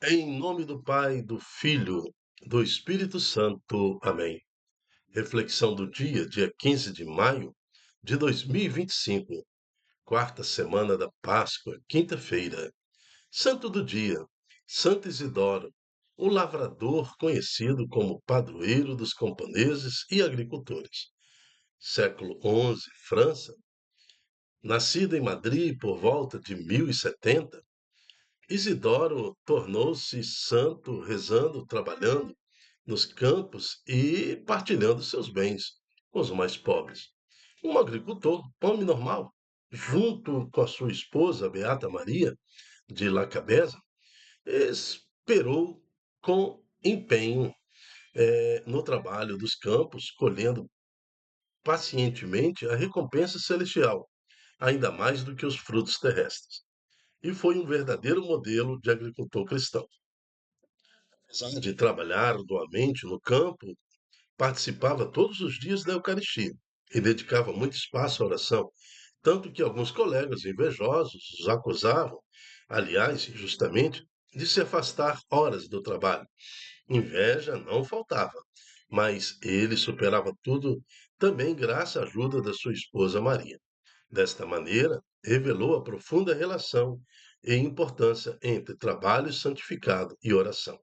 Em nome do Pai, do Filho, do Espírito Santo. Amém. Reflexão do dia 15 de maio de 2025, quarta semana da Páscoa, quinta-feira. Santo do dia, Santo Isidoro, o lavrador conhecido como padroeiro dos camponeses e agricultores. Século XI, França. Nascido em Madrid por volta de 1070, Isidoro tornou-se santo rezando, trabalhando nos campos e partilhando seus bens com os mais pobres. Um agricultor, homem normal, junto com a sua esposa, Beata Maria de La Cabeza, esperou com empenho no trabalho dos campos, colhendo pacientemente a recompensa celestial, ainda mais do que os frutos terrestres. E foi um verdadeiro modelo de agricultor cristão. Apesar de trabalhar arduamente no campo, participava todos os dias da Eucaristia e dedicava muito espaço à oração, tanto que alguns colegas invejosos os acusavam, aliás, justamente, de se afastar horas do trabalho. Inveja não faltava, mas ele superava tudo também graças à ajuda da sua esposa Maria. Desta maneira, revelou a profunda relação e importância entre trabalho santificado e oração.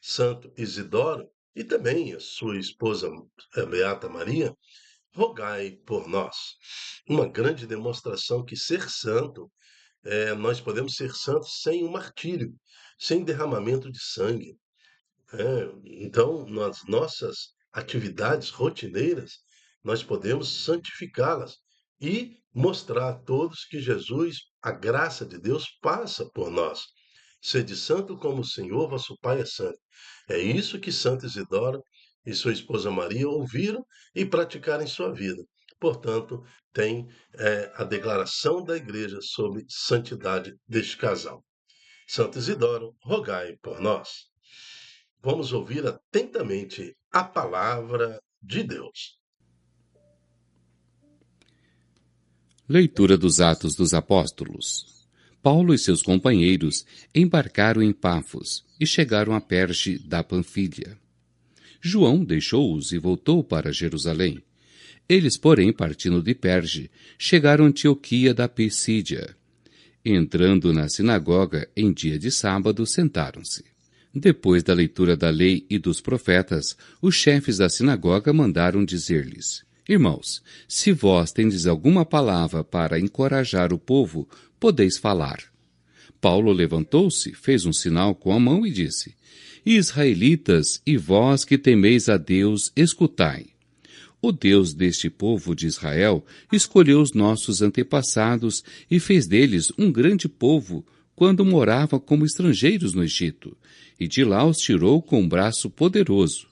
Santo Isidoro e também a sua esposa Beata Maria, rogai por nós. Uma grande demonstração que ser santo, nós podemos ser santos sem o martírio, sem derramamento de sangue. Então, nas nossas atividades rotineiras, nós podemos santificá-las e mostrar a todos que Jesus, a graça de Deus, passa por nós. Sede santo como o Senhor, vosso Pai é santo. É isso que Santo Isidoro e sua esposa Maria ouviram e praticaram em sua vida. Portanto, tem a declaração da Igreja sobre santidade deste casal. Santo Isidoro, rogai por nós. Vamos ouvir atentamente a palavra de Deus. Leitura dos Atos dos Apóstolos. Paulo e seus companheiros embarcaram em Pafos e chegaram a Perge da Panfilha. João deixou-os e voltou para Jerusalém. Eles, porém, partindo de Perge, chegaram a Antioquia da Pisídia. Entrando na sinagoga em dia de sábado, sentaram-se. Depois da leitura da lei e dos profetas, os chefes da sinagoga mandaram dizer-lhes: Irmãos, se vós tendes alguma palavra para encorajar o povo, podeis falar. Paulo levantou-se, fez um sinal com a mão e disse: Israelitas, e vós que temeis a Deus, escutai. O Deus deste povo de Israel escolheu os nossos antepassados e fez deles um grande povo quando morava como estrangeiros no Egito, e de lá os tirou com um braço poderoso.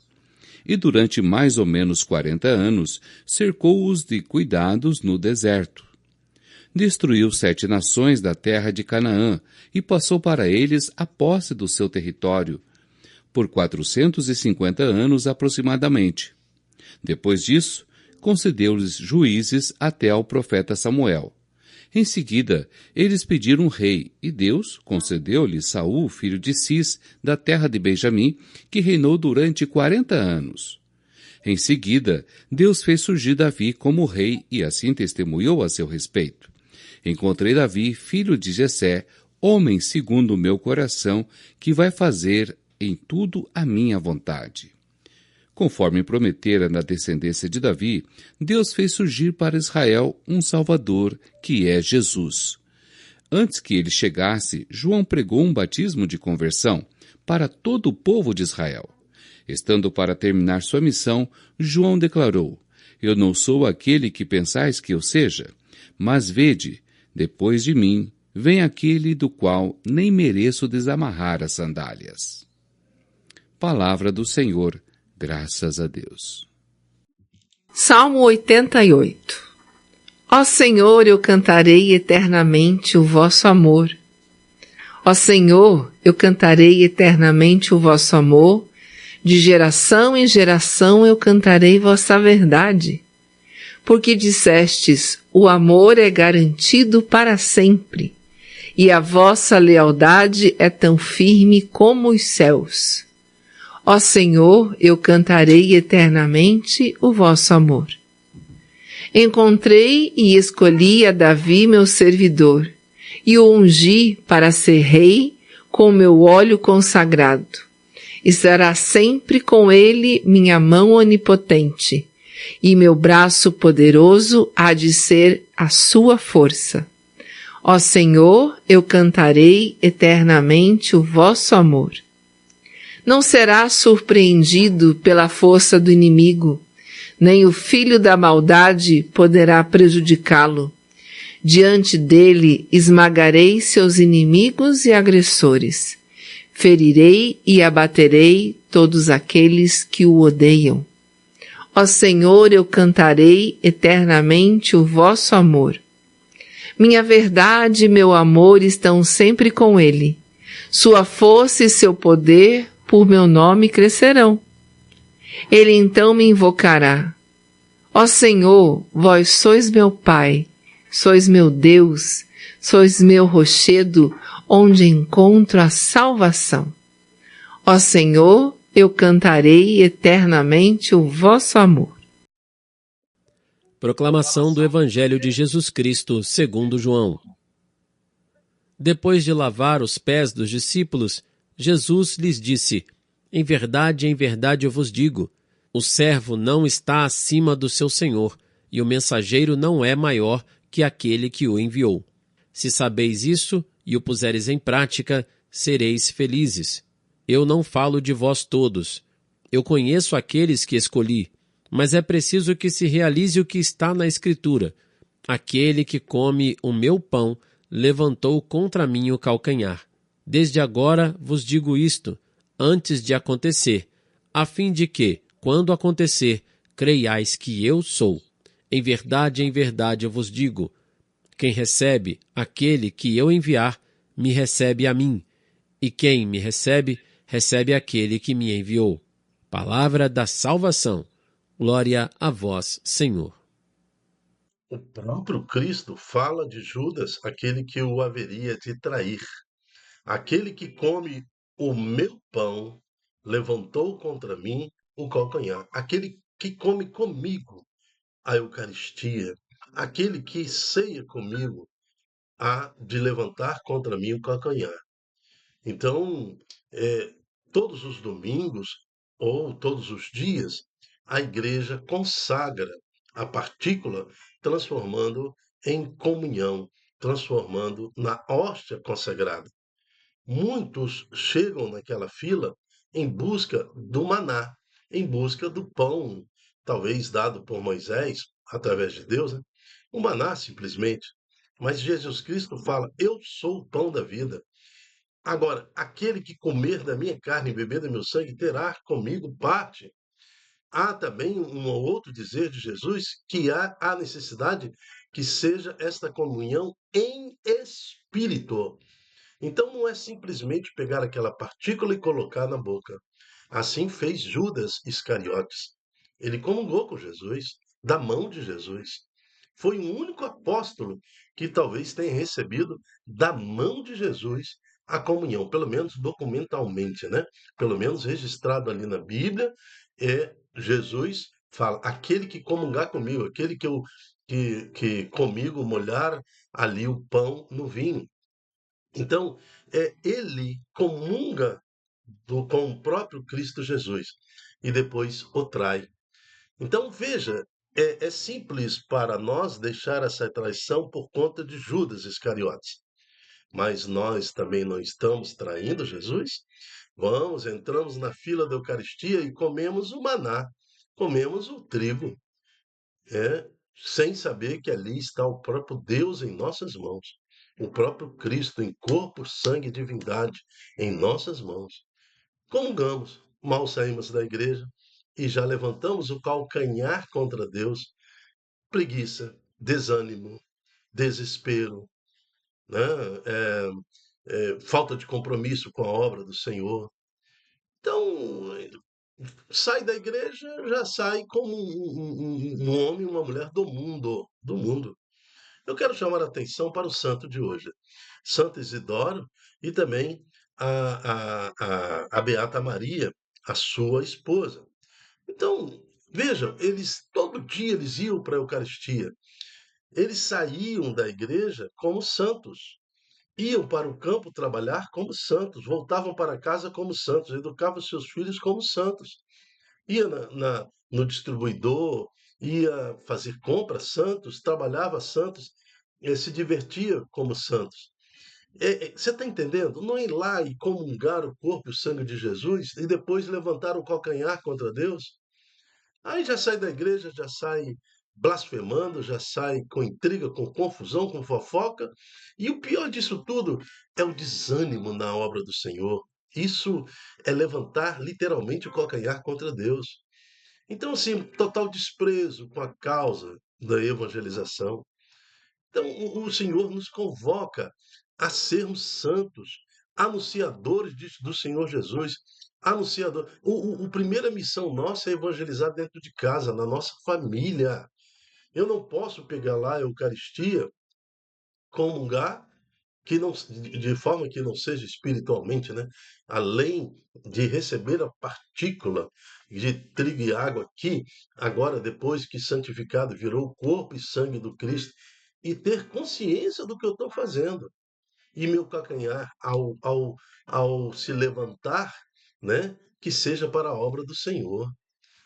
E durante mais ou menos 40 anos cercou-os de cuidados no deserto. Destruiu 7 nações da terra de Canaã e passou para eles a posse do seu território, por 450 anos aproximadamente. Depois disso, concedeu-lhes juízes até ao profeta Samuel. Em seguida, eles pediram um rei, e Deus concedeu-lhes Saul, filho de Cis, da terra de Benjamim, que reinou durante 40 anos. Em seguida, Deus fez surgir Davi como rei e assim testemunhou a seu respeito. Encontrei Davi, filho de Jessé, homem segundo o meu coração, que vai fazer em tudo a minha vontade. Conforme prometera na descendência de Davi, Deus fez surgir para Israel um Salvador, que é Jesus. Antes que ele chegasse, João pregou um batismo de conversão para todo o povo de Israel. Estando para terminar sua missão, João declarou: Eu não sou aquele que pensais que eu seja, mas vede, depois de mim, vem aquele do qual nem mereço desamarrar as sandálias. Palavra do Senhor. Graças a Deus. Salmo 88. Ó Senhor, eu cantarei eternamente o vosso amor. Ó Senhor, eu cantarei eternamente o vosso amor. De geração em geração eu cantarei vossa verdade. Porque dissestes, o amor é garantido para sempre. e a vossa lealdade é tão firme como os céus. Ó Senhor, eu cantarei eternamente o vosso amor. Encontrei e escolhi a Davi, meu servidor, e o ungi para ser rei com meu óleo consagrado. Estará sempre com ele minha mão onipotente, e meu braço poderoso há de ser a sua força. Ó Senhor, eu cantarei eternamente o vosso amor. Não será surpreendido pela força do inimigo, nem o filho da maldade poderá prejudicá-lo. Diante dele esmagarei seus inimigos e agressores. Ferirei e abaterei todos aqueles que o odeiam. Ó Senhor, eu cantarei eternamente o vosso amor. Minha verdade e meu amor estão sempre com ele. Sua força e seu poder por meu nome crescerão. Ele então me invocará. Ó Senhor, vós sois meu Pai, sois meu Deus, sois meu rochedo, onde encontro a salvação. Ó Senhor, eu cantarei eternamente o vosso amor. Proclamação do Evangelho de Jesus Cristo, segundo João. Depois de lavar os pés dos discípulos, Jesus lhes disse: em verdade eu vos digo, o servo não está acima do seu senhor, e o mensageiro não é maior que aquele que o enviou. Se sabeis isso e o puseres em prática, sereis felizes. Eu não falo de vós todos. Eu conheço aqueles que escolhi, mas é preciso que se realize o que está na Escritura. Aquele que come o meu pão levantou contra mim o calcanhar. Desde agora vos digo isto, antes de acontecer, a fim de que, quando acontecer, creiais que eu sou. Em verdade eu vos digo, quem recebe aquele que eu enviar, me recebe a mim, e quem me recebe, recebe aquele que me enviou. Palavra da salvação. Glória a vós, Senhor. O próprio Cristo fala de Judas, aquele que o haveria de trair. Aquele que come o meu pão levantou contra mim o calcanhar. Aquele que come comigo a Eucaristia, aquele que ceia comigo, há de levantar contra mim o calcanhar. Então, eh, todos os domingos ou todos os dias, a igreja consagra a partícula, transformando em comunhão, transformando na hóstia consagrada. Muitos chegam naquela fila em busca do maná, em busca do pão, talvez dado por Moisés, através de Deus, né? O maná simplesmente. Mas Jesus Cristo fala: eu sou o pão da vida. Agora, aquele que comer da minha carne e beber do meu sangue terá comigo parte. Há também um ou outro dizer de Jesus que há a necessidade que seja esta comunhão em espírito. Então não é simplesmente pegar aquela partícula e colocar na boca. Assim fez Judas Iscariotes. Ele comungou com Jesus, da mão de Jesus. Foi o único apóstolo que talvez tenha recebido da mão de Jesus a comunhão, pelo menos documentalmente, né? Pelo menos registrado ali na Bíblia, Jesus fala: aquele que comungar comigo, aquele que comigo molhar ali o pão no vinho. Então, ele comunga com o próprio Cristo Jesus e depois o trai. Então, veja, é simples para nós deixar essa traição por conta de Judas Iscariotes, mas nós também não estamos traindo Jesus? Vamos, entramos na fila da Eucaristia e comemos o maná, comemos o trigo, sem saber que ali está o próprio Deus em nossas mãos, o próprio Cristo em corpo, sangue e divindade em nossas mãos. Comungamos, mal saímos da igreja e já levantamos o calcanhar contra Deus, preguiça, desânimo, desespero, né? Falta de compromisso com a obra do Senhor. Então, sai da igreja, já sai como um homem, uma mulher do mundo, do mundo. Eu quero chamar a atenção para o santo de hoje, Santo Isidoro, e também a Beata Maria, a sua esposa. Então, vejam, eles todo dia eles iam para a Eucaristia. Eles saíam da igreja como santos, iam para o campo trabalhar como santos, voltavam para casa como santos, educavam seus filhos como santos. Ia no distribuidor, ia fazer compras santos, trabalhava santos, se divertia como santos. Você está entendendo? Não ir lá e comungar o corpo e o sangue de Jesus e depois levantar o calcanhar contra Deus. Aí já sai da igreja, já sai blasfemando, já sai com intriga, com confusão, com fofoca. E o pior disso tudo é o desânimo na obra do Senhor. Isso é levantar literalmente o calcanhar contra Deus. Então, assim, total desprezo com a causa da evangelização. Então, o Senhor nos convoca a sermos santos, anunciadores do Senhor Jesus, anunciador. A primeira missão nossa é evangelizar dentro de casa, na nossa família. Eu não posso pegar lá a Eucaristia, comungar, que não, de forma que não seja espiritualmente, né? Além de receber a partícula de trigo e água aqui, agora depois que santificado virou o corpo e sangue do Cristo, e ter consciência do que eu estou fazendo. E meu calcanhar, ao se levantar, né, que seja para a obra do Senhor.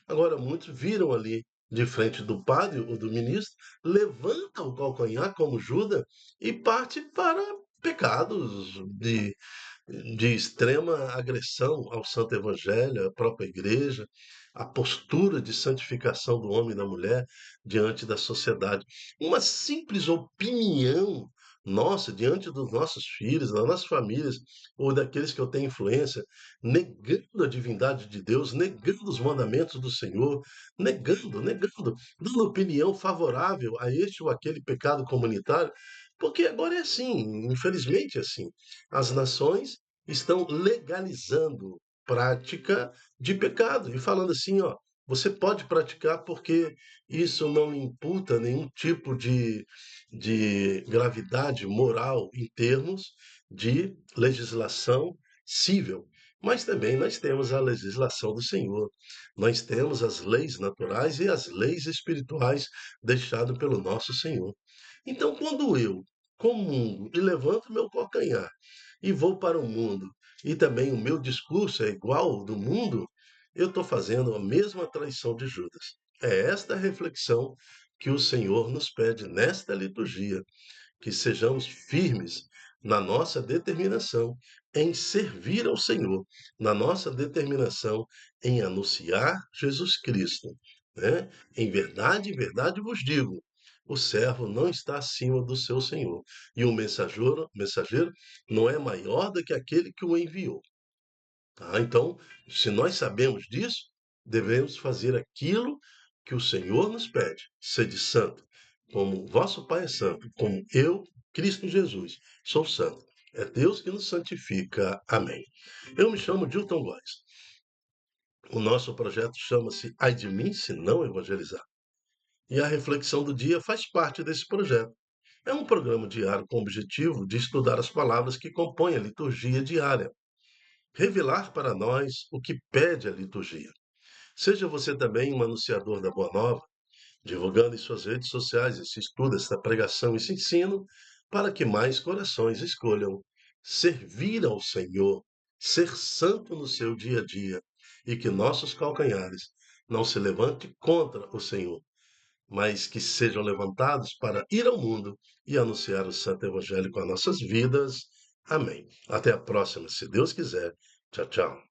Agora, muitos viram ali de frente do padre ou do ministro, levanta o calcanhar como Judas e parte para pecados de extrema agressão ao Santo Evangelho, à própria igreja, a postura de santificação do homem e da mulher diante da sociedade. Uma simples opinião nossa diante dos nossos filhos, das nossas famílias, ou daqueles que eu tenho influência, negando a divindade de Deus, negando os mandamentos do Senhor, negando, dando opinião favorável a este ou aquele pecado comunitário, porque agora é assim, infelizmente é assim. As nações estão legalizando prática de pecado e falando assim, ó, você pode praticar porque isso não imputa nenhum tipo de gravidade moral em termos de legislação civil. Mas também nós temos a legislação do Senhor. Nós temos as leis naturais e as leis espirituais deixadas pelo nosso Senhor. Então, quando eu comungo e levanto meu calcanhar e vou para o mundo, e também o meu discurso é igual ao do mundo, eu estou fazendo a mesma traição de Judas. É esta reflexão que o Senhor nos pede nesta liturgia, que sejamos firmes na nossa determinação em servir ao Senhor, na nossa determinação em anunciar Jesus Cristo. Né? Em verdade vos digo, o servo não está acima do seu senhor, e o mensageiro não é maior do que aquele que o enviou. Tá? Então, se nós sabemos disso, devemos fazer aquilo que o Senhor nos pede, sede santo, como o vosso Pai é santo, como eu, Cristo Jesus, sou santo. É Deus que nos santifica. Amém. Eu me chamo Dilton Góes. O nosso projeto chama-se Ai de mim, se não evangelizar. E a reflexão do dia faz parte desse projeto. É um programa diário com o objetivo de estudar as palavras que compõem a liturgia diária, revelar para nós o que pede a liturgia. Seja você também um anunciador da Boa Nova, divulgando em suas redes sociais esse estudo, esta pregação, esse ensino, para que mais corações escolham servir ao Senhor, ser santo no seu dia a dia, e que nossos calcanhares não se levante contra o Senhor, mas que sejam levantados para ir ao mundo e anunciar o Santo Evangelho com as nossas vidas. Amém. Até a próxima, se Deus quiser. Tchau, tchau.